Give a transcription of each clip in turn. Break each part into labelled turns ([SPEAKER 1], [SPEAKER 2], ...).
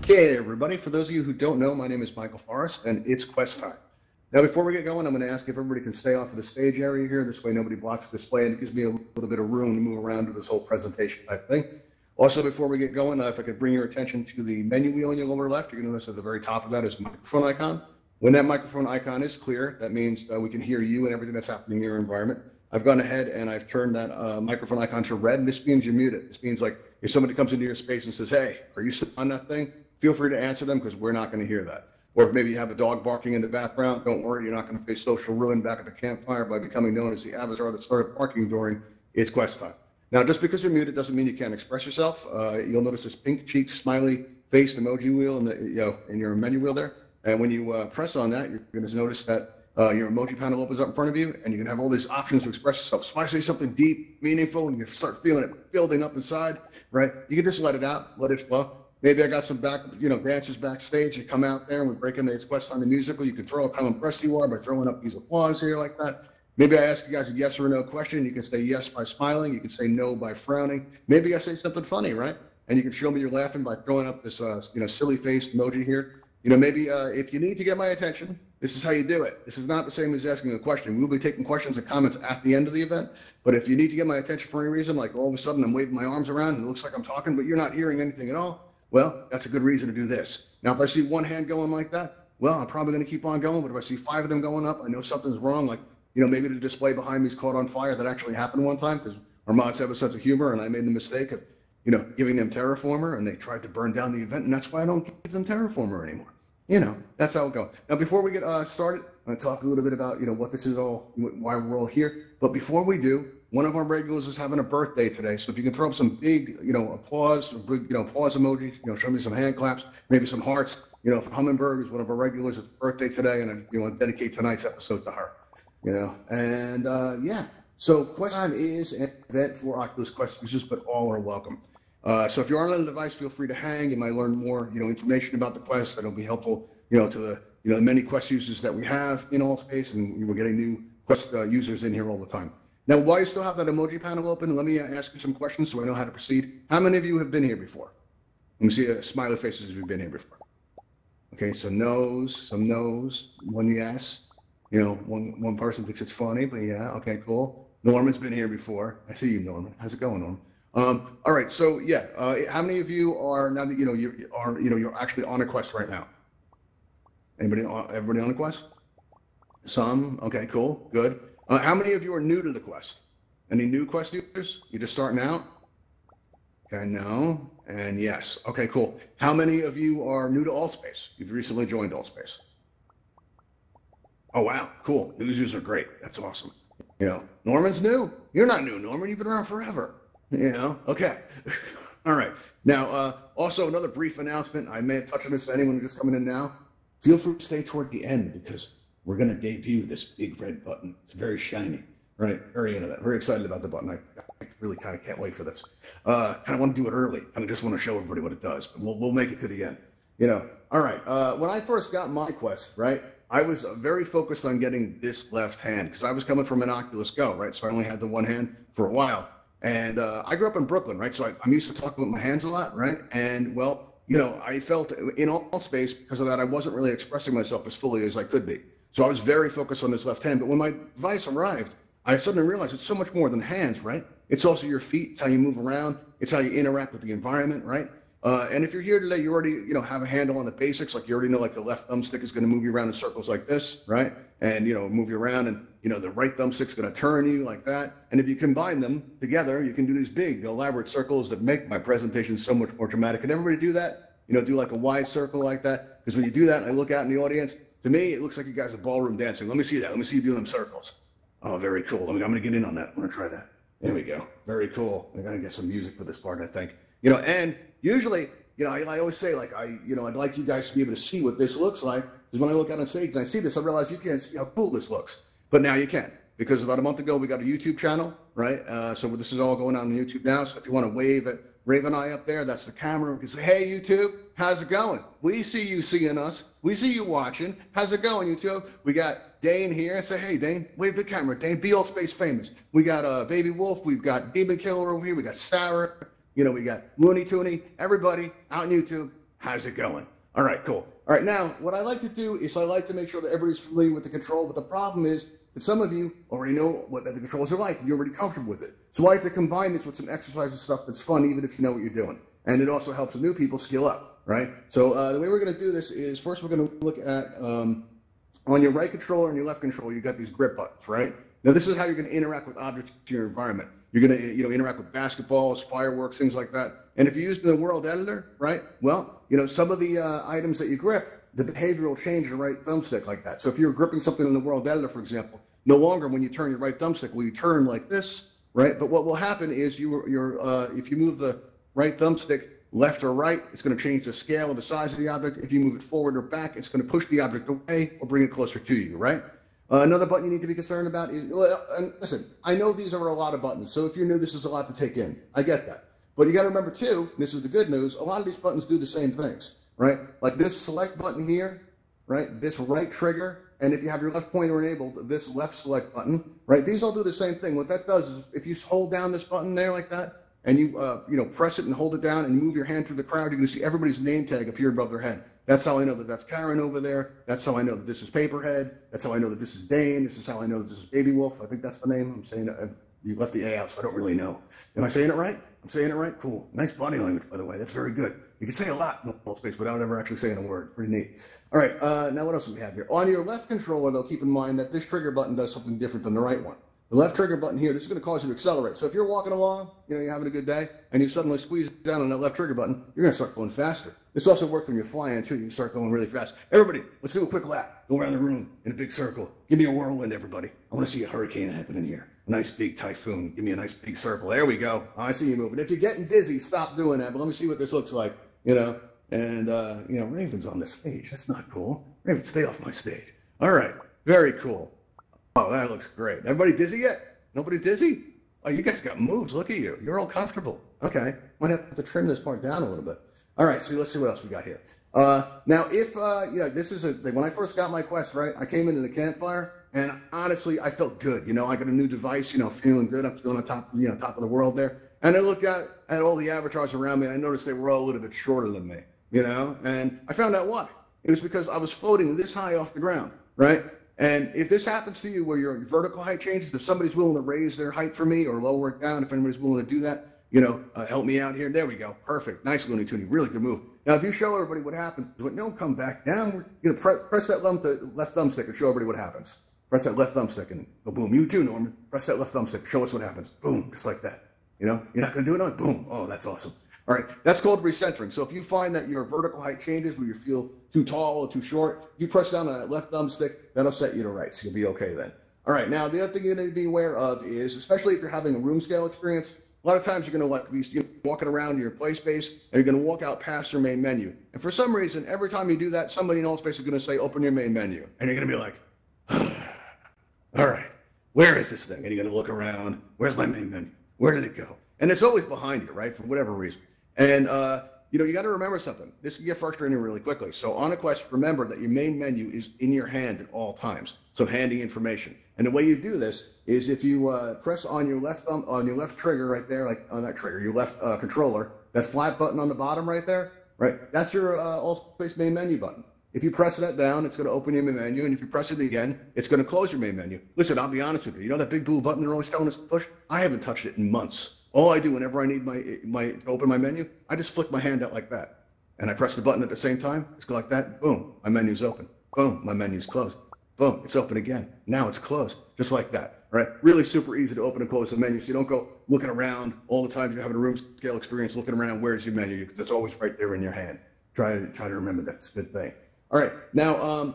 [SPEAKER 1] Okay, everybody, for those of you who don't know, my name is Michael Forrest, and it's Quest time. Now, before we get going, I'm going to ask if everybody can stay off of the stage area here. This way nobody blocks the display, and it gives me a little bit of room to move around to this whole presentation type thing. Also, before we get going, if I could bring your attention to the menu wheel on your lower left, you're going to notice at the very top of that is a microphone icon. When that microphone icon is clear, that means we can hear you and everything that's happening in your environment. I've gone ahead and I've turned that microphone icon to red, and this means you're muted. This means like if somebody comes into your space and says, hey, are you sitting on that thing? Feel free to answer them because we're not going to hear that. Or if maybe you have a dog barking in the background, don't worry, you're not going to face social ruin back at the campfire by becoming known as the avatar that started barking during its quest time. Now, just because you're muted doesn't mean you can't express yourself. You'll notice this pink cheeked, smiley faced emoji wheel in your menu wheel there. And when you press on that, you're going to notice that your emoji panel opens up in front of you, and you can have all these options to express yourself. So if I say something deep, meaningful, and you start feeling it building up inside, right? You can just let it out, let it flow. Maybe I got some dancers backstage. You come out there and we break into It's Quest on the musical. You can throw up how impressed you are by throwing up these applause here like that. Maybe I ask you guys a yes or no question. You can say yes by smiling. You can say no by frowning. Maybe I say something funny, right? And you can show me you're laughing by throwing up this silly faced emoji here. Maybe if you need to get my attention, this is how you do it. This is not the same as asking a question. We'll be taking questions and comments at the end of the event. But if you need to get my attention for any reason, like all of a sudden I'm waving my arms around and it looks like I'm talking, but you're not hearing anything at all, well, that's a good reason to do this. Now, if I see one hand going like that, well, I'm probably going to keep on going. But if I see 5 of them going up, I know something's wrong. Like, maybe the display behind me is caught on fire. That actually happened one time because our mods have a sense of humor, and I made the mistake of, giving them Terraformer, and they tried to burn down the event, and that's why I don't give them Terraformer anymore. That's how it goes. Now, before we get started, I'm going to talk a little bit about, what this is all, why we're all here. But before we do, one of our regulars is having a birthday today. So if you can throw up some big, applause, applause emojis, show me some hand claps, maybe some hearts. For Hummingbird, who's one of our regulars, it's birthday today, and I want to dedicate tonight's episode to her. So Quest Time is an event for Oculus Quest users, but all are welcome. So if you're on a device, feel free to hang. You might learn more, information about the Quest that'll be helpful, to the many Quest users that we have in Altspace, and we're getting new Quest users in here all the time. Now, while you still have that emoji panel open, let me ask you some questions so I know how to proceed. How many of you have been here before? Let me see smiley faces if you've been here before. Okay, so no's, some no's, one yes. One person thinks it's funny, but yeah, okay, cool. Norman's been here before. I see you, Norman. How's it going, Norman? All right, so yeah, how many of you are now that you're actually on a Quest right now? Everybody on a Quest? Some. Okay, cool, good. How many of you are new to the Quest? Any new Quest users? You're just starting out? Okay, no, and yes. Okay, cool. How many of you are new to Altspace? You've recently joined Altspace. Oh, wow, cool. New users are great. That's awesome. Norman's new. You're not new, Norman. You've been around forever. Okay. All right. Now, also another brief announcement. I may have touched on this for anyone who's just coming in now. Feel free to stay toward the end because we're going to debut this big red button. It's very shiny, right? Very into that. Very excited about the button. I really kind of can't wait for this. Kind of want to do it early. I just want to show everybody what it does, but we'll make it to the end. All right. When I first got my Quest, right, I was very focused on getting this left hand because I was coming from an Oculus Go, right? So I only had the one hand for a while. And I grew up in Brooklyn, right? So I'm used to talking with my hands a lot, right? And well, I felt in Altspace because of that, I wasn't really expressing myself as fully as I could be. So I was very focused on this left hand. But when my device arrived, I suddenly realized it's so much more than hands, right? It's also your feet, it's how you move around, it's how you interact with the environment, right? And if you're here today, you already, have a handle on the basics. Like you already know, like the left thumbstick is going to move you around in circles like this, right? And, move you around and, the right thumbstick's going to turn you like that. And if you combine them together, you can do these big, elaborate circles that make my presentation so much more dramatic. Can everybody do that? Do like a wide circle like that? Because when you do that, and I look out in the audience, to me, it looks like you guys are ballroom dancing. Let me see that. Let me see you do them circles. Oh, very cool. I'm going to get in on that. I'm going to try that. There we go. Very cool. I'm going to get some music for this part, I think. And usually I always say, like, I'd like you guys to be able to see what this looks like, because when I look out on stage and I see this, I realize you can't see how cool this looks. But now you can, because about a month ago, we got a YouTube channel, right? So this is all going on YouTube now. So if you want to wave at Raven and I up there, that's the camera. We can say, hey, YouTube, how's it going? We see you seeing us. We see you watching. How's it going, YouTube? We got Dane here. Say, hey, Dane, wave the camera. Dane, be Altspace famous. We got Baby Wolf. We've got Demon Killer over here. We got Sarah. We got Looney Tooney. Everybody out on YouTube, how's it going? All right, cool. All right, now, what I like to do is I like to make sure that everybody's familiar with the control, but the problem is that some of you already know what the controls are like, and you're already comfortable with it. So I like to combine this with some exercise and stuff that's fun, even if you know what you're doing. And it also helps the new people skill up, right? So the way we're going to do this is, first we're going to look at, on your right controller and your left controller, you got these grip buttons, right? Now, this is how you're going to interact with objects in your environment. You're going to, interact with basketballs, fireworks, things like that. And if you use the world editor, right, well, some of the items that you grip, the behavior will change your right thumbstick like that. So if you're gripping something in the world editor, for example, no longer when you turn your right thumbstick will you turn like this, right? But what will happen is if you move the right thumbstick left or right, it's going to change the scale or the size of the object. If you move it forward or back, it's going to push the object away or bring it closer to you, right? Another button you need to be concerned about is, and listen, I know these are a lot of buttons, so if you're new, this is a lot to take in. I get that. But you got to remember, too, this is the good news, a lot of these buttons do the same things, right? Like this select button here, right? This right trigger, and if you have your left pointer enabled, this left select button, right? These all do the same thing. What that does is if you hold down this button there like that, and you press it and hold it down and move your hand through the crowd, you're going to see everybody's name tag appear above their head. That's how I know that that's Karen over there. That's how I know that this is Paperhead. That's how I know that this is Dane. This is how I know that this is Baby Wolf. I think that's the name. I'm saying it. You left the A out, so I don't really know. Am I saying it right? I'm saying it right? Cool. Nice body language, by the way. That's very good. You can say a lot in Altspace without ever actually saying a word. Pretty neat. All right, now what else do we have here? On your left controller, though, keep in mind that this trigger button does something different than the right one. The left trigger button here, this is going to cause you to accelerate. So if you're walking along, you're having a good day, and you suddenly squeeze down on that left trigger button, you're going to start going faster. This also works when you're flying, too. You can start going really fast. Everybody, let's do a quick lap. Go around the room in a big circle. Give me a whirlwind, everybody. I want to see a hurricane happening here. A nice big typhoon. Give me a nice big circle. There we go. I see you moving. If you're getting dizzy, stop doing that. But let me see what this looks like, And, Raven's on the stage. That's not cool. Raven, stay off my stage. All right. Very cool. Oh, that looks great. Everybody dizzy yet? Nobody's dizzy? Oh, you guys got moves. Look at you. You're all comfortable. Okay. Might have to trim this part down a little bit. All right. So let's see what else we got here. Now, if, this is when I first got my Quest, right, I came into the campfire, and honestly, I felt good. I got a new device, feeling good. I'm feeling on top, top of the world there. And I looked at all the avatars around me, and I noticed they were all a little bit shorter than me, and I found out why. It was because I was floating this high off the ground, right? And if this happens to you where your vertical height changes, if somebody's willing to raise their height for me or lower it down, if anybody's willing to do that, help me out here. There we go. Perfect. Nice, Looney Tooney. Really good move. Now, if you show everybody what happens, don't come back down. You're going to press that left thumbstick and show everybody what happens. Press that left thumbstick and go boom. You too, Norman. Press that left thumbstick. Show us what happens. Boom. Just like that. You're not going to do it on boom. Oh, that's awesome. All right, that's called recentering. So if you find that your vertical height changes where you feel too tall or too short, you press down on that left thumbstick, that'll set you to right, so you'll be okay then. All right, now the other thing you need to be aware of is, especially if you're having a room scale experience, a lot of times you're going to be walking around your play space, and you're going to walk out past your main menu. And for some reason, every time you do that, somebody in Altspace is going to say, open your main menu. And you're going to be like, all right, where is this thing? And you're going to look around, where's my main menu? Where did it go? And it's always behind you, right, for whatever reason. And, you got to remember something. This can get frustrating really quickly. So on a Quest, remember that your main menu is in your hand at all times. So handy information. And the way you do this is if you press on your left trigger right there, like on that trigger, your left controller, that flat button on the bottom right there, right? That's your Altspace main menu button. If you press that down, it's going to open your main menu. And if you press it again, it's going to close your main menu. Listen, I'll be honest with you. You know that big blue button they're always telling us to push? I haven't touched it in months. All I do whenever I need to open my menu, I just flick my hand out like that. And I press the button at the same time. Just go like that. Boom. My menu's open. Boom. My menu's closed. Boom. It's open again. Now it's closed. Just like that. Right? Really super easy to open and close the menu. So you don't go looking around all the time. You're having a room scale experience looking around. Where's your menu? It's always right there in your hand. Try to remember that. It's a good thing. All right. Now,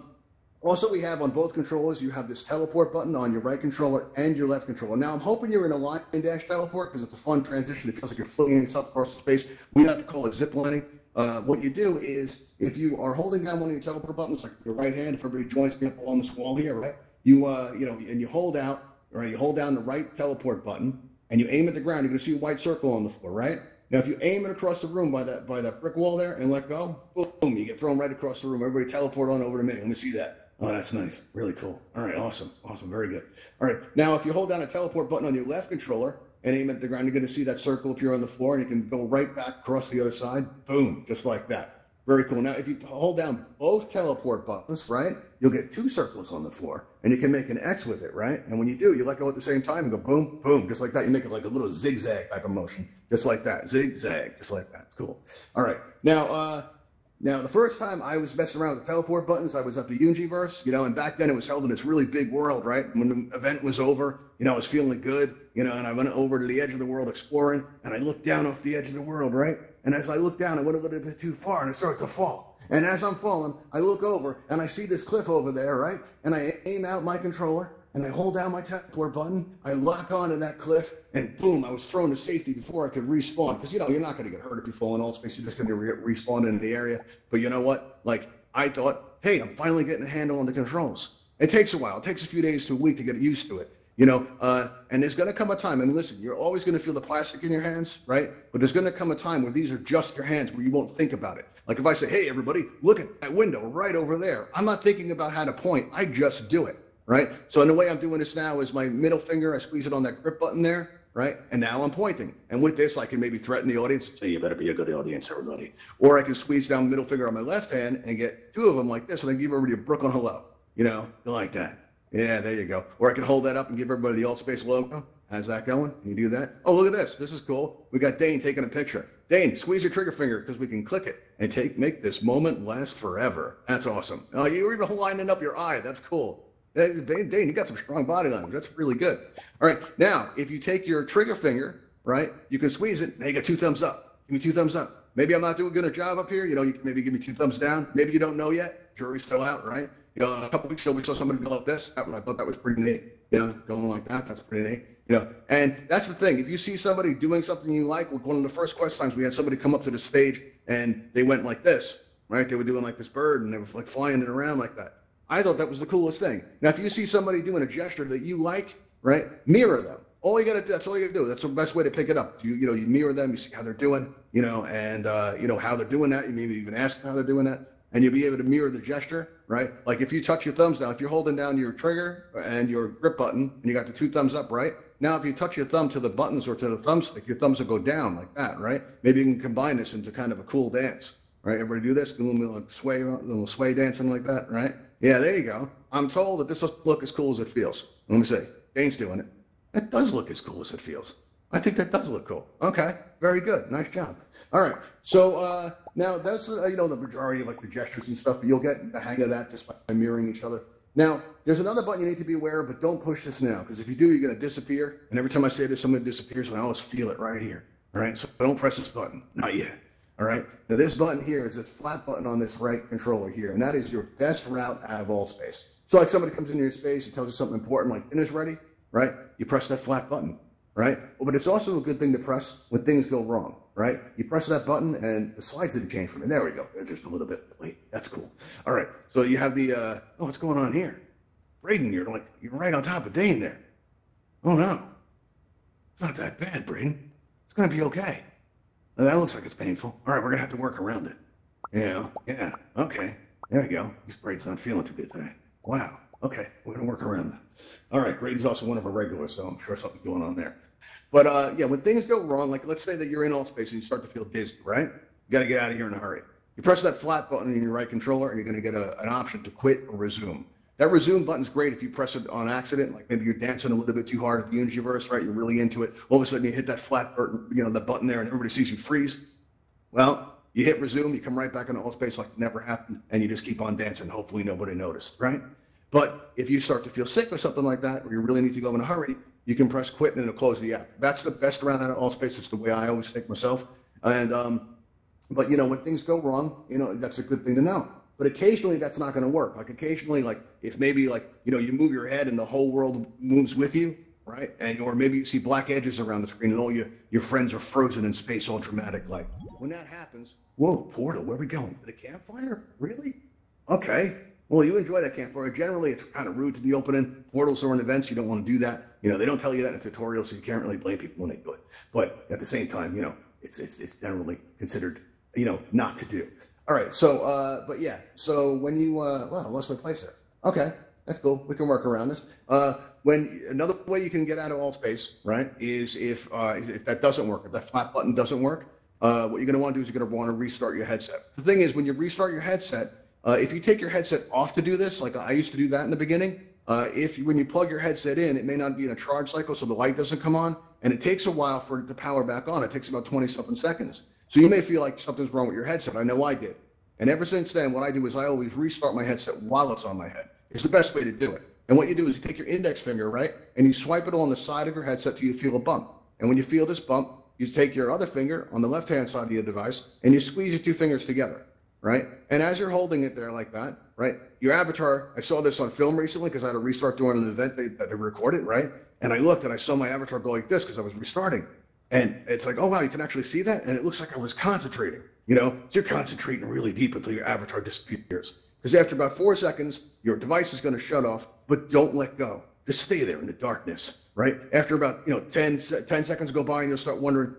[SPEAKER 1] also, we have on both controllers, you have this teleport button on your right controller and your left controller. Now, I'm hoping you're in a line dash teleport because it's a fun transition. It feels like you're floating yourself across the space. We like to call it zip lining. what you do is if you are holding down one of your teleport buttons, like your right hand, if everybody joins me up along this wall here, right? And you hold out, right? You hold down the right teleport button and you aim at the ground. You're going to see a white circle on the floor, right? Now, if you aim it across the room by that brick wall there and let go, boom, you get thrown right across the room. Everybody teleport on over to me. Let me see that. Oh, that's nice. Really cool. All right, awesome. Very good. All right, now if you hold down a teleport button on your left controller and aim at the ground, you're going to see that circle appear on the floor, and you can go right back across the other side. Boom, just like that. Very cool. Now, if you hold down both teleport buttons, right, you'll get 2 circles on the floor, and you can make an X with it, right? And when you do, you let go at the same time and go boom, boom, just like that. You make it like a little zigzag type of motion, just like that. Zigzag, just like that. Cool. All right. Now, the first time I was messing around with the teleport buttons, I was at the Universe, and back then it was held in this really big world, right? When the event was over, I was feeling good, and I went over to the edge of the world exploring, and I looked down off the edge of the world, right? And as I looked down, I went a little bit too far, and I started to fall. And as I'm falling, I look over, and I see this cliff over there, right? And I aim out my controller, and I hold down my teleport button, I lock onto that cliff, and boom, I was thrown to safety before I could respawn. Because, you're not going to get hurt if you fall in Altspace. You're just going to respawn in the area. But you know what? I thought, hey, I'm finally getting a handle on the controls. It takes a while. It takes a few days to a week to get used to it. And there's going to come a time, and listen, you're always going to feel the plastic in your hands, right? But there's going to come a time where these are just your hands, where you won't think about it. Like if I say, hey, everybody, look at that window right over there. I'm not thinking about how to point. I just do it. Right? So the way I'm doing this now is my middle finger, I squeeze it on that grip button there, right? And now I'm pointing. And with this, I can maybe threaten the audience, say, you better be a good audience, everybody. Or I can squeeze down the middle finger on my left hand and get 2 of them like this, and I give everybody a Brooklyn hello. Like that. Yeah, there you go. Or I can hold that up and give everybody the Altspace logo. How's that going? Can you do that? Oh, look at this. This is cool. We got Dane taking a picture. Dane, squeeze your trigger finger because we can click it and make this moment last forever. That's awesome. You're even lining up your eye. That's cool. Dane, you got some strong body language. That's really good. All right. Now, if you take your trigger finger, right, you can squeeze it. Now you got 2 thumbs up. Give me 2 thumbs up. Maybe I'm not doing good a job up here. You can maybe give me 2 thumbs down. Maybe you don't know yet. Jury's still out, right? A couple weeks ago, we saw somebody go like this. I thought that was pretty neat. Going like that. That's pretty neat. And that's the thing. If you see somebody doing something you like, one of the first quest times we had somebody come up to the stage and they went like this, right? They were doing like this bird and they were like flying it around like that. I thought that was the coolest thing. Now, if you see somebody doing a gesture that you like, right, mirror them. That's all you got to do. That's the best way to pick it up. You mirror them, you see how they're doing, and how they're doing that. You maybe even ask them how they're doing that, and you'll be able to mirror the gesture, right? Like if you touch your thumbs down, if you're holding down your trigger and your grip button, and you got the 2 thumbs up, right? Now, if you touch your thumb to the buttons or to the thumbstick, your thumbs will go down like that, right? Maybe you can combine this into kind of a cool dance, right? Everybody do this, a little sway dancing like that, right? Yeah, there you go. I'm told that this will look as cool as it feels. Let me see. Dane's doing it. It does look as cool as it feels. I think that does look cool. Okay, very good. Nice job. All right. So now that's the majority of the gestures and stuff. You'll get the hang of that just by mirroring each other. Now, there's another button you need to be aware of, but don't push this now, because if you do, you're going to disappear. And every time I say this, somebody disappears, and I always feel it right here. All right. So don't press this button. Not yet. All right. Now this button here is this flat button on this right controller here, and that is your best route out of Altspace. So like somebody comes into your space and tells you something important, like dinner's ready, right? You press that flat button, right? Well, but it's also a good thing to press when things go wrong, right? You press that button and the slides didn't change for me. There we go. They're just a little bit late. That's cool. All right. So you have the what's going on here? Braden, you're right on top of Dane there. Oh no. It's not that bad, Braden. It's gonna be okay. Well, that looks like it's painful. All right, we're going to have to work around it. Yeah, okay. There we go. This Braden's not feeling too good today. Wow, okay, we're going to work around that. All right, Braden's also one of our regulars, so I'm sure something's going on there. But when things go wrong, like let's say that you're in Altspace and you start to feel dizzy, right? You got to get out of here in a hurry. You press that flat button in your right controller and you're going to get an option to quit or resume. That resume button's great if you press it on accident, like maybe you're dancing a little bit too hard at the Universe, right? You're really into it. All of a sudden you hit that flat button, the button there, and everybody sees you freeze. Well, you hit resume, you come right back into Altspace like it never happened, and you just keep on dancing. Hopefully nobody noticed, right? But if you start to feel sick or something like that, or you really need to go in a hurry, you can press quit and it'll close the app. That's the best route out of Altspace. It's the way I always think myself. And but when things go wrong, that's a good thing to know. But occasionally that's not going to work. Like occasionally, if maybe you move your head and the whole world moves with you, right? And or maybe you see black edges around the screen, and all your friends are frozen in space, all dramatic like. When that happens, whoa, portal, where are we going? To the campfire? Really? Okay. Well, you enjoy that campfire. Generally, it's kind of rude to be opening portals during events. You don't want to do that. They don't tell you that in a tutorial, so you can't really blame people when they do it. But at the same time, it's generally considered, not to do. All right. So, but yeah. So when you, well, I lost my place there. Okay, that's cool. We can work around this. When another way you can get out of Altspace, right, is if that doesn't work, if that flat button doesn't work, what you're going to want to do is you're going to want to restart your headset. The thing is, when you restart your headset, if you take your headset off to do this, like I used to do that in the beginning, when you plug your headset in, it may not be in a charge cycle, so the light doesn't come on, and it takes a while for it to power back on. It takes about 20-something seconds. So you may feel like something's wrong with your headset. I know I did. And ever since then, what I do is I always restart my headset while it's on my head. It's the best way to do it. And what you do is you take your index finger, right, and you swipe it on the side of your headset till you feel a bump. And when you feel this bump, you take your other finger on the left-hand side of your device, and you squeeze your two fingers together. Right? And as you're holding it there like that, right, your avatar, I saw this on film recently because I had to restart during an event that they recorded, right? And I looked and I saw my avatar go like this because I was restarting. And it's like, oh, wow, you can actually see that? And it looks like I was concentrating, So you're concentrating really deep until your avatar disappears. Because after about 4 seconds, your device is going to shut off, but don't let go. Just stay there in the darkness, right? After about, 10 seconds go by and you'll start wondering,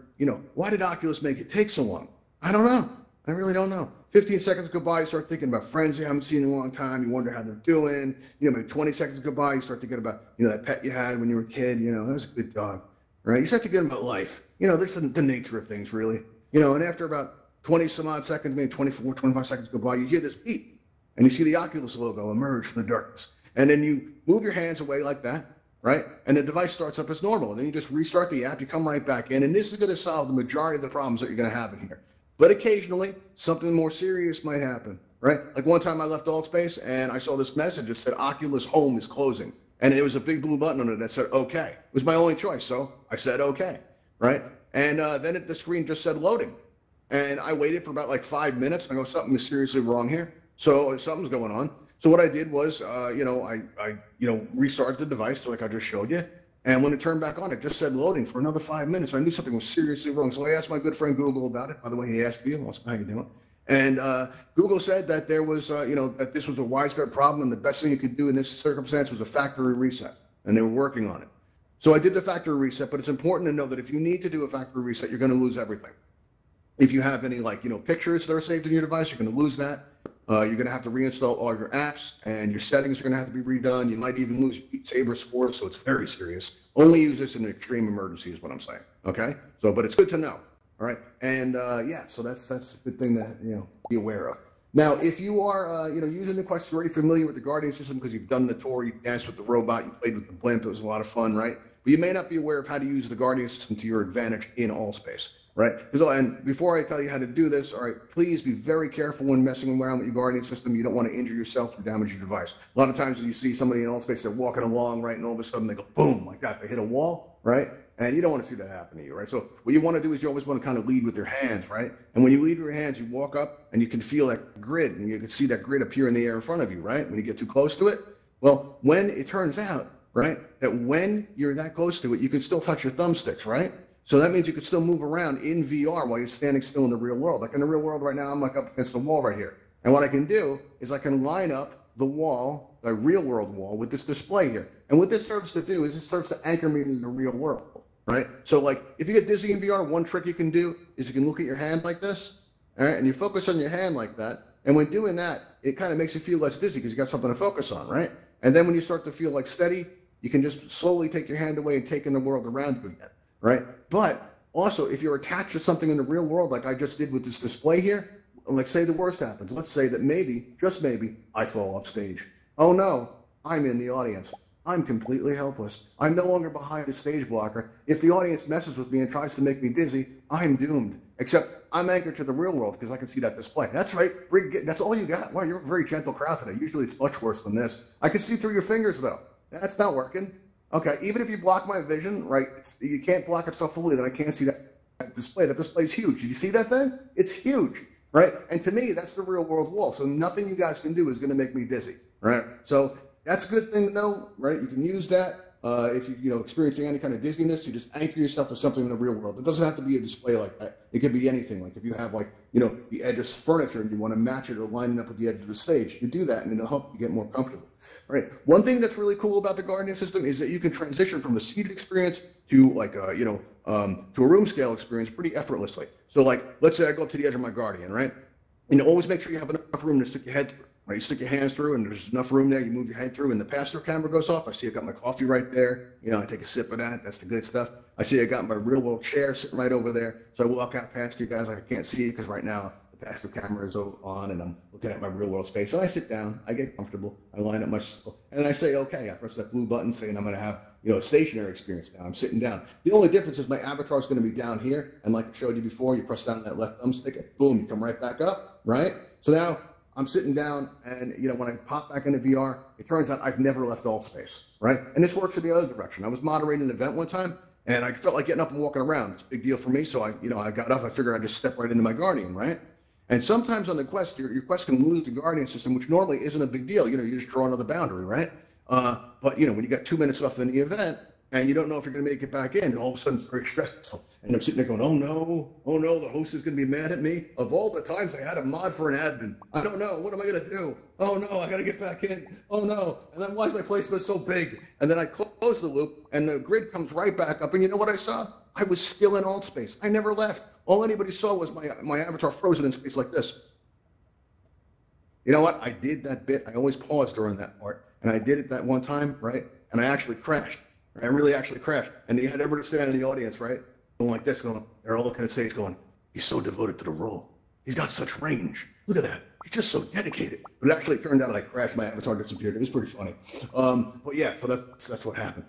[SPEAKER 1] why did Oculus make it take so long? I don't know. I really don't know. 15 seconds go by, you start thinking about friends you haven't seen in a long time. You wonder how they're doing. Maybe 20 seconds go by, you start thinking about, that pet you had when you were a kid. That was a good dog, right? You start thinking about life. This is the nature of things, really. And after about 20 some odd seconds, maybe 24, 25 seconds go by, you hear this beep, and you see the Oculus logo emerge from the darkness. And then you move your hands away like that, right? And the device starts up as normal. And then you just restart the app, you come right back in, and this is going to solve the majority of the problems that you're going to have in here. But occasionally, something more serious might happen, right? Like one time I left Altspace and I saw this message that said Oculus Home is closing. And there was a big blue button on it that said, okay. It was my only choice, so I said, okay, right? And then the screen just said loading. And I waited for about like 5 minutes. I go, something is seriously wrong here. So something's going on. So what I did was, I restarted the device like I just showed you. And when it turned back on, it just said loading for another 5 minutes. I knew something was seriously wrong. So I asked my good friend Google about it. By the way, he asked you, how you doing? And Google said that there was, that this was a widespread problem, and the best thing you could do in this circumstance was a factory reset. And they were working on it. So I did the factory reset, but it's important to know that if you need to do a factory reset, you're going to lose everything. If you have any pictures that are saved in your device, you're going to lose that. You're going to have to reinstall all your apps, and your settings are going to have to be redone. You might even lose your Beat Saber scores, so it's very serious. Only use this in an extreme emergency is what I'm saying, okay? But it's good to know, all right? And, so that's a good thing to, be aware of. Now, if you are, using the Quest, you're already familiar with the Guardian system because you've done the tour, you danced with the robot, you played with the blimp, it was a lot of fun, right? But you may not be aware of how to use the Guardian system to your advantage in Altspace. Right? And before I tell you how to do this, all right, please be very careful when messing around with your Guardian system. You don't want to injure yourself or damage your device. A lot of times when you see somebody in Altspace, they're walking along, right, and all of a sudden they go boom, like that. They hit a wall, right? And you don't want to see that happen to you, right? So what you want to do is you always want to kind of lead with your hands, right? And when you lead with your hands, you walk up and you can feel that grid, and you can see that grid appear in the air in front of you, right? When you get too close to it. Well, when it turns out, right, that when you're that close to it, you can still touch your thumbsticks, right? So that means you could still move around in VR while you're standing still in the real world. Like in the real world right now, I'm like up against the wall right here. And what I can do is I can line up the wall, the real world wall, with this display here. And what this serves to do is it serves to anchor me in the real world, right? So like if you get dizzy in VR, one trick you can do is you can look at your hand like this, all right? And you focus on your hand like that. And when doing that, it kind of makes you feel less dizzy because you got something to focus on, right? And then when you start to feel like steady, you can just slowly take your hand away and take in the world around you again. Right? But also, if you're attached to something in the real world, like I just did with this display here, let's say the worst happens. Let's say that maybe, just maybe, I fall off stage. Oh no, I'm in the audience. I'm completely helpless. I'm no longer behind a stage blocker. If the audience messes with me and tries to make me dizzy, I'm doomed. Except I'm anchored to the real world because I can see that display. That's right. That's all you got. Wow, you're a very gentle crowd today. Usually it's much worse than this. I can see through your fingers, though. That's not working. Okay, even if you block my vision, right, you can't block it so fully that I can't see that display. That display's huge. Did you see that thing? It's huge, right? And to me, that's the real world wall. So nothing you guys can do is going to make me dizzy, right? So that's a good thing to know, right? You can use that. if you're experiencing any kind of dizziness, you just anchor yourself to something in the real world. It doesn't have to be a display like that. It could be anything. Like if you have the edge of furniture and you want to match it or line it up with the edge of the stage, you do that and it'll help you get more comfortable. All right. One thing that's really cool about the Guardian system is that you can transition from a seated experience to to a room scale experience pretty effortlessly. So like, let's say I go up to the edge of my Guardian, right? And always make sure you have enough room to stick your head through. Right, you stick your hands through, and there's enough room there. You move your head through, and the pass-through camera goes off. I see I got my coffee right there. I take a sip of that. That's the good stuff. I see I got my real-world chair sitting right over there. So I walk out past you guys. I can't see you because right now the pass-through camera is on, and I'm looking at my real-world space. So I sit down. I get comfortable. I line up my circle, and I say, okay. I press that blue button saying I'm going to have a stationary experience now. I'm sitting down. The only difference is my avatar is going to be down here, and like I showed you before, you press down that left thumbstick, boom, you come right back up, right? So now I'm sitting down, and when I pop back into VR, it turns out I've never left Altspace, right? And this works in the other direction. I was moderating an event one time, and I felt like getting up and walking around. It's a big deal for me, so I got up. I figured I'd just step right into my Guardian, right? And sometimes on the Quest, your Quest can lose the Guardian system, which normally isn't a big deal. You just draw another boundary, right? But when you got 2 minutes left in the event, and you don't know if you're going to make it back in, and all of a sudden it's very stressful. And I'm sitting there going, oh no, the host is going to be mad at me. Of all the times I had a mod for an admin, I don't know, what am I going to do? Oh no, I got to get back in. Oh no, and then why is my placement so big? And then I close the loop, and the grid comes right back up, and you know what I saw? I was still in Altspace. I never left. All anybody saw was my avatar frozen in space like this. You know what? I did that bit. I always pause during that part, and I did it that one time, right? And I actually crashed. I really actually crashed. And you had everybody stand in the audience, right? Going like this, they're all looking at stage going, he's so devoted to the role. He's got such range. Look at that. He's just so dedicated. But it actually turned out I crashed, my avatar disappeared. It was pretty funny. But yeah, so that's what happened.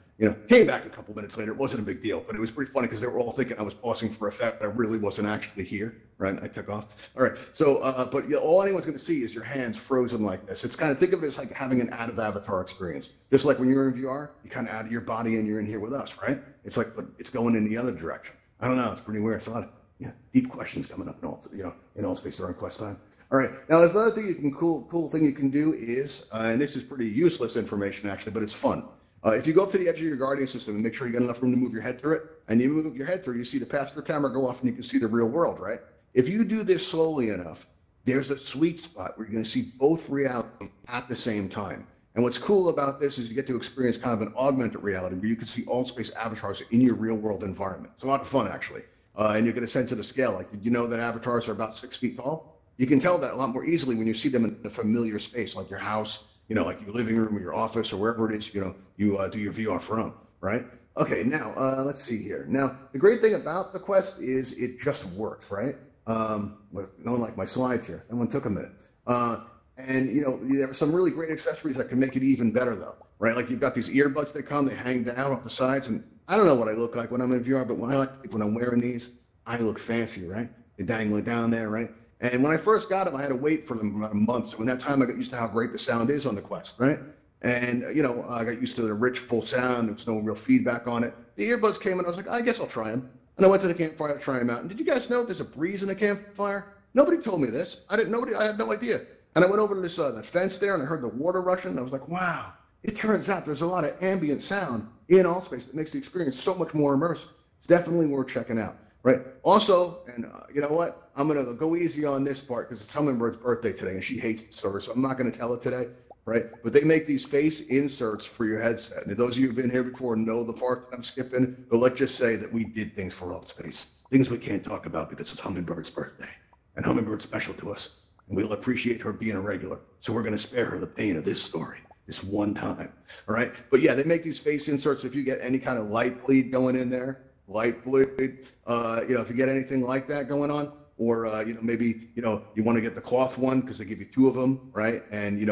[SPEAKER 1] Came back a couple minutes later. It wasn't a big deal, but it was pretty funny because they were all thinking I was pausing for effect. I really wasn't actually here, right? I took off. All right. So, but all anyone's going to see is your hands frozen like this. It's kind of, think of it as like having an out-of-avatar experience. Just like when you're in VR, you kind of out of your body and you're in here with us, right? It's like, but it's going in the other direction. I don't know. It's pretty weird. It's a lot of deep questions coming up in Altspace during quest time. All right. Now, the other thing cool thing you can do is, and this is pretty useless information actually, but it's fun. If you go up to the edge of your Guardian system and make sure you got enough room to move your head through it, and you move your head through, you see the pass-through camera go off, and you can see the real world, right? If you do this slowly enough, there's a sweet spot where you're going to see both realities at the same time. And what's cool about this is you get to experience kind of an augmented reality where you can see Altspace avatars in your real-world environment. It's a lot of fun, actually. And you get a sense of the scale. Like, did you know that avatars are about 6 feet tall? You can tell that a lot more easily when you see them in a familiar space, like your house, like your living room or your office or wherever it is, you do your VR from, right? Okay, now, let's see here. Now, the great thing about the Quest is it just works, right? Unlike my slides here. That one took a minute. And, there are some really great accessories that can make it even better, though, right? Like you've got these earbuds that come, they hang down off the sides, and I don't know what I look like when I'm in VR, but when I'm wearing these, I look fancy, right? They're dangling down there, right? And when I first got them, I had to wait for them about a month. So in that time, I got used to how great the sound is on the Quest, right? And, I got used to the rich, full sound. There was no real feedback on it. The earbuds came and I was like, I guess I'll try them. And I went to the campfire to try them out. And did you guys know there's a breeze in the campfire? Nobody told me this. I had no idea. And I went over to this that fence there and I heard the water rushing. And I was like, wow, it turns out there's a lot of ambient sound in Altspace that makes the experience so much more immersive. It's definitely worth checking out. Right. Also, and you know what? I'm going to go easy on this part because it's Hummingbird's birthday today and she hates the service. So I'm not going to tell it today. Right. But they make these face inserts for your headset. And those of you who've been here before know the part that I'm skipping. But let's just say that we did things for Altspace. Things we can't talk about because it's Hummingbird's birthday. And Hummingbird's special to us. And we'll appreciate her being a regular. So we're going to spare her the pain of this story. This one time. All right. But yeah, they make these face inserts. If you get any kind of light bleed going in there. Light bleed, if you get anything like that going on, or maybe you want to get the cloth one because they give you 2 of them, right? And you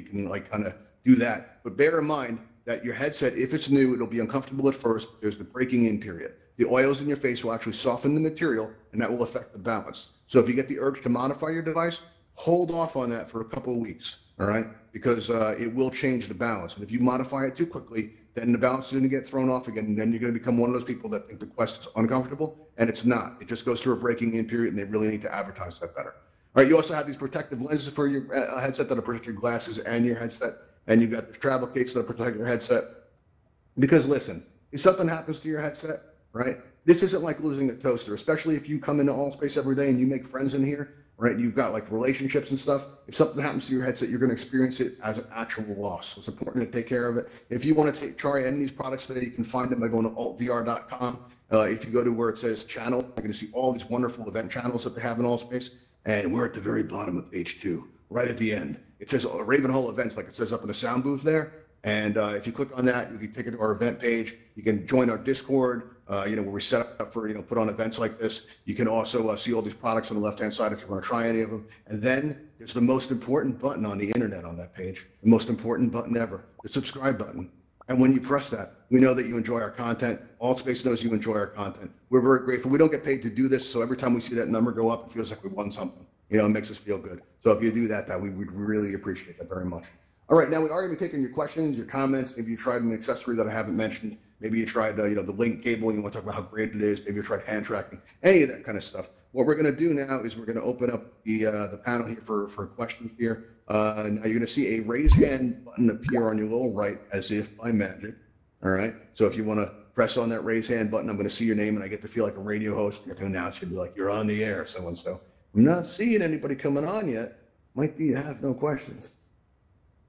[SPEAKER 1] can kind of do that. But bear in mind that your headset, if it's new, it'll be uncomfortable at first. There's the breaking in period. The oils in your face will actually soften the material, and that will affect the balance. So if you get the urge to modify your device, hold off on that for a couple of weeks, all right? Because it will change the balance. And if you modify it too quickly, then the balance is going to get thrown off again, and then you're going to become one of those people that think the Quest is uncomfortable, and it's not. It just goes through a breaking in period, and they really need to advertise that better. All right, you also have these protective lenses for your headset that'll protect your glasses and your headset, and you've got the travel case that'll protect your headset. Because listen, if something happens to your headset, right? This isn't like losing a toaster, especially if you come into Allspace every day and you make friends in here, right? You've got like relationships and stuff. If something happens to your headset, you're going to experience it as an actual loss. So it's important to take care of it. If you want to try any of these products today, you can find them by going to altvr.com. If you go to where it says channel, you're going to see all these wonderful event channels that they have in Allspace. And we're at the very bottom of page 2, right at the end. It says Ravenhall events, like it says up in the sound booth there. And if you click on that, you can take it to our event page. You can join our Discord, where we set up for, put on events like this. You can also see all these products on the left-hand side if you want to try any of them. And then there's the most important button on the internet on that page, the most important button ever, the subscribe button. And when you press that, we know that you enjoy our content. Altspace knows you enjoy our content. We're very grateful. We don't get paid to do this, so every time we see that number go up, it feels like we won something. It makes us feel good. So if you do that, we would really appreciate that very much. All right, now we are going to be taking your questions, your comments. Maybe you tried an accessory that I haven't mentioned. Maybe you tried, the link cable and you want to talk about how great it is. Maybe you tried hand tracking, any of that kind of stuff. What we're going to do now is we're going to open up the panel here for questions here. Now you're going to see a raise hand button appear on your little right as if by magic. All right, so if you want to press on that raise hand button, I'm going to see your name and I get to feel like a radio host. I can announce you, be like, you're on the air, so-and-so. I'm not seeing anybody coming on yet. Might be you have no questions.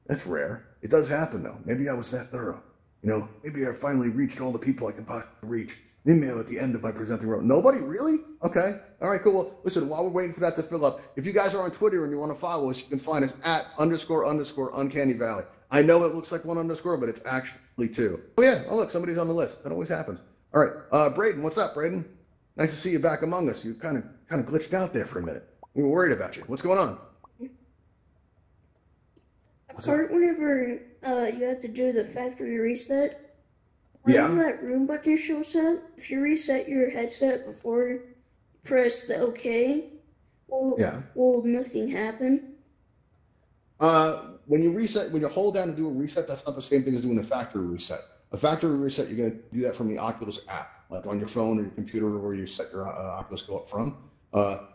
[SPEAKER 1] That's rare. It does happen, though. Maybe I was that thorough. Maybe I finally reached all the people I can possibly reach. Maybe I'm at the end of my presenting road. Nobody? Really? Okay. All right, cool. Well, listen, while we're waiting for that to fill up, if you guys are on Twitter and you want to follow us, you can find us at _ Uncanny Valley. I know it looks like one underscore, but it's actually 2. Oh, yeah. Oh, look, somebody's on the list. That always happens. All right. Braden, what's up, Braden? Nice to see you back among us. You kind of glitched out there for a minute. We were worried about you. What's going on?
[SPEAKER 2] Part whenever you have to do the factory reset, whenever that room button shows up, if you reset your headset before you press the OK, will nothing happen?
[SPEAKER 1] When you hold down to do a reset, that's not the same thing as doing a factory reset. A factory reset, you're going to do that from the Oculus app, like on your phone or your computer or where you set your Oculus Go up from.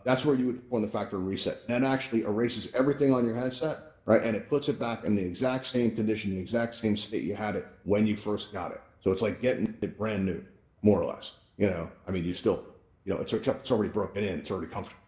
[SPEAKER 1] That's where you would perform the factory reset. And that actually erases everything on your headset. Right, and it puts it back in the exact same condition, the exact same state you had it when you first got it. So it's like getting it brand new, more or less. I mean, you still, except it's already broken in, it's already comfortable.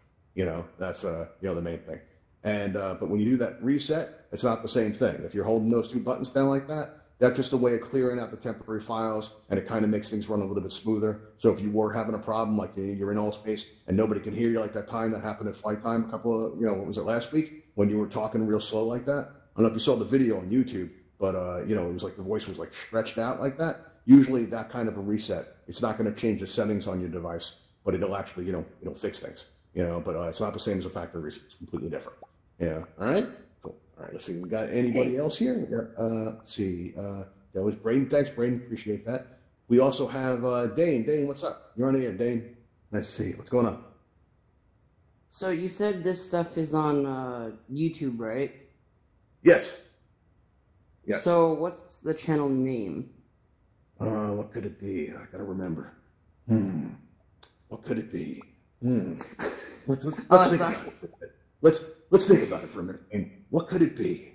[SPEAKER 1] That's the main thing. And but when you do that reset, it's not the same thing. If you're holding those 2 buttons down like that, that's just a way of clearing out the temporary files, and it kind of makes things run a little bit smoother. So if you were having a problem, like you're in Allspace and nobody can hear you, like that time that happened at Flight Time a couple of, what was it, last week? When you were talking real slow like that. I don't know if you saw the video on YouTube, but it was like the voice was like stretched out like that. Usually that kind of a reset, it's not going to change the settings on your device, but it'll actually, fix things, but it's not the same as a factory reset. It's completely different. Yeah. All right. Cool. All right. Let's see. We got anybody else here? Let's see. That was Braden. Thanks, Braden. Appreciate that. We also have Dane. Dane, what's up? You're on the air, Dane. Nice to see you. What's going on?
[SPEAKER 3] So you said this stuff is on YouTube, right?
[SPEAKER 1] Yes. Yes.
[SPEAKER 3] So what's the channel name?
[SPEAKER 1] What could it be? I gotta remember. What could it be? Let's think about it. Let's think about it for a minute. And what could it be?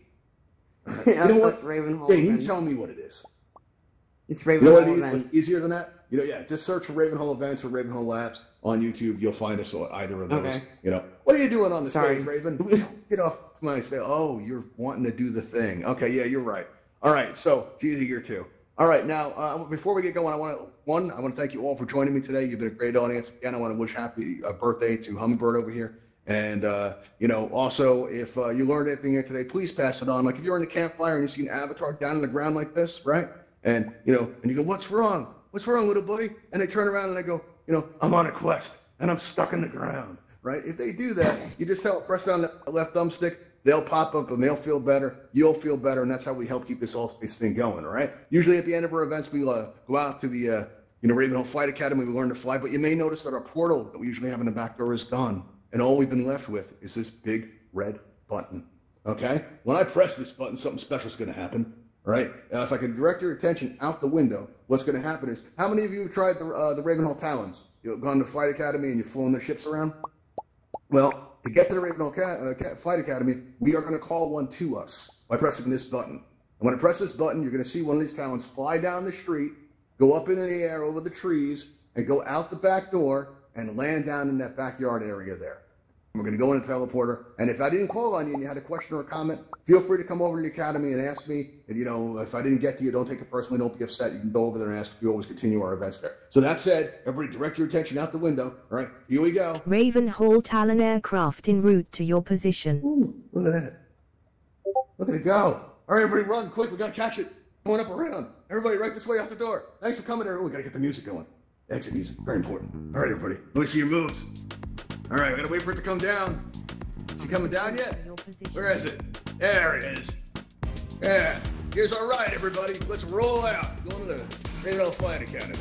[SPEAKER 1] You know what?
[SPEAKER 3] Ravenhall.
[SPEAKER 1] Dane, you tell me what it is.
[SPEAKER 3] It's Ravenhall
[SPEAKER 1] Events.
[SPEAKER 3] Events.
[SPEAKER 1] Easier than that? Just search for Ravenhall Events or Ravenhall Labs on YouTube. You'll find us on either of those.
[SPEAKER 3] Okay.
[SPEAKER 1] What are you doing on the stage, Raven? Get off my stage. Oh, you're wanting to do the thing. Okay, yeah, you're right. All right, so she's here too. All right, now before we get going, I want to thank you all for joining me today. You've been a great audience. Again, I want to wish happy birthday to Hummingbird over here. And also, if you learned anything here today, please pass it on. Like if you're in the campfire and you see an avatar down on the ground like this, right? And and you go, "What's wrong? What's wrong, little buddy?" And they turn around and they go, "I'm on a quest and I'm stuck in the ground." Right? If they do that, you just press down the left thumbstick. They'll pop up and they'll feel better. You'll feel better, and that's how we help keep this Allspace thing going. All right? Usually at the end of our events, we go out to the Ravenhall Flight Academy. We learn to fly, but you may notice that our portal that we usually have in the back door is gone, and all we've been left with is this big red button. Okay? When I press this button, something special is going to happen. All right? Now, if I can direct your attention out the window, what's going to happen is, how many of you have tried the Ravenhall Talons? You've gone to Flight Academy and you've flown their ships around? Well, to get to the Ravenhall Flight Academy, we are going to call one to us by pressing this button. And I'm going to press this button. You're going to see one of these talons fly down the street, go up into the air over the trees, and go out the back door and land down in that backyard area there. We're going to go in a teleporter, and if I didn't call on you and you had a question or a comment, feel free to come over to the Academy and ask me. And, if I didn't get to you, don't take it personally, don't be upset. You can go over there and ask. We always continue our events there. So that said, everybody direct your attention out the window. All right, here we go.
[SPEAKER 4] Ravenhall Talon aircraft en route to your position.
[SPEAKER 1] Ooh, look at that. Look at it go. All right, everybody run, quick, we got to catch it. Going up around. Everybody right this way out the door. Thanks for coming there. Oh, we got to get the music going. Exit music, very important. All right, everybody, let me see your moves. All right, we got to wait for it to come down. She coming down yet? Where is it? There it is. Yeah, here's our ride, everybody. Let's roll out. Going to the Ravenhall Flight Academy.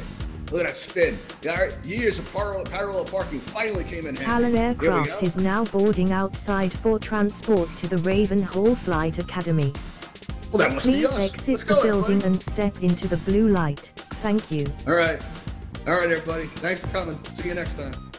[SPEAKER 1] Look at that spin. All right, years of parallel parking finally came in handy.
[SPEAKER 4] Talon aircraft is now boarding outside for transport to the Ravenhall Flight Academy.
[SPEAKER 1] Well, that must be us.
[SPEAKER 4] Please exit
[SPEAKER 1] Let's
[SPEAKER 4] the
[SPEAKER 1] go,
[SPEAKER 4] building
[SPEAKER 1] everybody.
[SPEAKER 4] and step into the blue light. Thank you.
[SPEAKER 1] All right, everybody. Thanks for coming. See you next time.